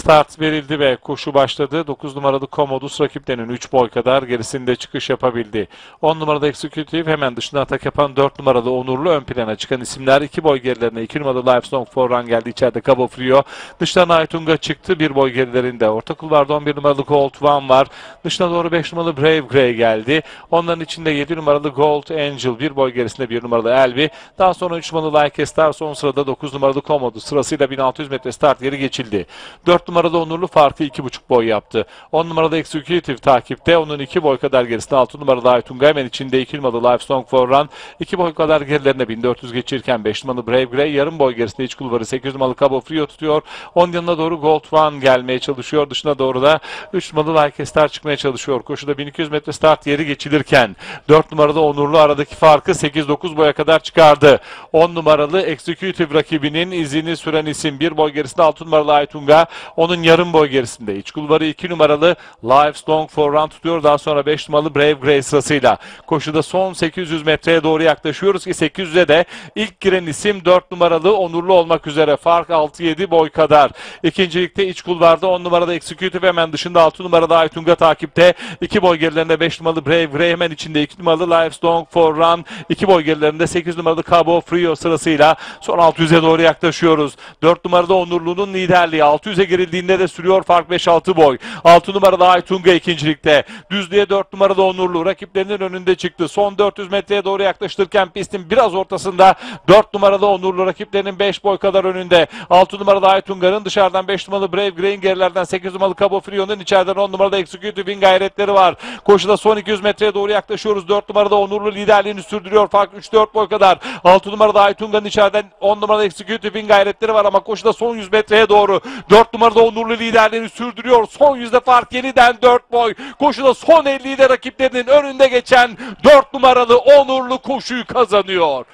start verildi ve koşu başladı. 9 numaralı Commodus rakiplerinin 3 boy kadar gerisinde çıkış yapabildi. 10 numaralı Executive hemen dışına atak yapan 4 numaralı Onurlu ön plana çıkan isimler. 2 boy gerilerine 2 numaralı Livestock for Run geldi. İçeride Cabo Frio. Dıştan Aytunga çıktı. 1 boy gerilerinde. Orta kulvarda 11 numaralı Gold One var. Dışına doğru 5 numaralı Brave Grey geldi. Onların içinde 7 numaralı Gold Angel. 1 boy gerisinde 1 numaralı Elvi. Daha sonra 3 numaralı Like a Star. Son sırada 9 numaralı Commodus. Sırasıyla 1600 metre start yeri geçildi. 4 numaralı Onurlu farkı 2,5 boy yaptı. 10 numaralı Executive takipte. Onun 2 boy kadar gerisinde 6 numaralı Aytunga hemen içinde 2 numaralı Livestock for Run. 2 boy kadar gerilerine 1400 geçirirken 5 numaralı Brave Grey yarım boy gerisinde iç kulvarı 8 numaralı Cabo Frio tutuyor. 10 yanına doğru Gold One gelmeye çalışıyor. Dışına doğru da 3 numaralı Like a Star çıkmaya çalışıyor. Koşuda 1200 metre start yeri geçilirken 4 numaralı Onurlu aradaki farkı 8-9 boya kadar çıkardı. 10 numaralı Executive rakibinin izini süren isim 1 boy gerisinde 6 numaralı Aytunga. Onun yarım boy gerisinde. İç kulvarı 2 numaralı Livestock for Run tutuyor. Daha sonra 5 numaralı Brave Grey sırasıyla. Koşuda son 800 metreye doğru yaklaşıyoruz ki 800'e de ilk giren isim 4 numaralı Onurlu olmak üzere. Fark 6-7 boy kadar. İkincilikte iç kulvarda 10 numaralı Executive hemen dışında 6 numaralı Aytunga takipte. 2 boy gerilerinde 5 numaralı Brave Grey hemen içinde 2 numaralı Livestock for Run. 2 boy gerilerinde 8 numaralı Cabo Frio sırasıyla son 600'e doğru yaklaşıyoruz. 4 numarada Onurlu'nun liderliği. 600'e girildiğinde de sürüyor fark 5-6 boy. 6 numarada Aytunga ikincilikte. Düzlüğe 4 numarada Onurlu rakiplerinin önünde çıktı. Son 400 metreye doğru yaklaştırırken pistin biraz ortasında 4 numaralı Onurlu rakiplerinin 5 boy kadar önünde. 6 numaralı Aytunga'nın dışarıdan 5 numaralı Brave Grey'in gerilerden 8 numaralı Cabo Frio'nun içeriden 10 numaralı Executive'in gayretleri var. Koşuda son 200 metreye doğru yaklaşıyoruz. 4 numarada Onurlu liderliğini sürdürüyor. Fark 3-4 boy kadar. 6 numarada Aytunga'nın içeriden 10 numaralı Executive'in gayretleri var ama koşuda son 100 metreye doğru 4 numarada Onurlu liderliğini sürdürüyor. Son yüzde fark yeniden 4 boy. Koşuda son 50'yi de rakiplerinin önünde geçen 4 numaralı Onurlu koşuyu kazanıyor.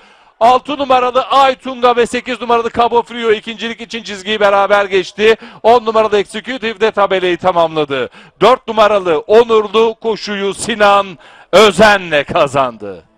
6 numaralı Aytunga ve 8 numaralı Cabo Frio ikincilik için çizgiyi beraber geçti. 10 numaralı Executive de tabelayı tamamladı. 4 numaralı Onurlu koşuyu Sinan Özen'le kazandı.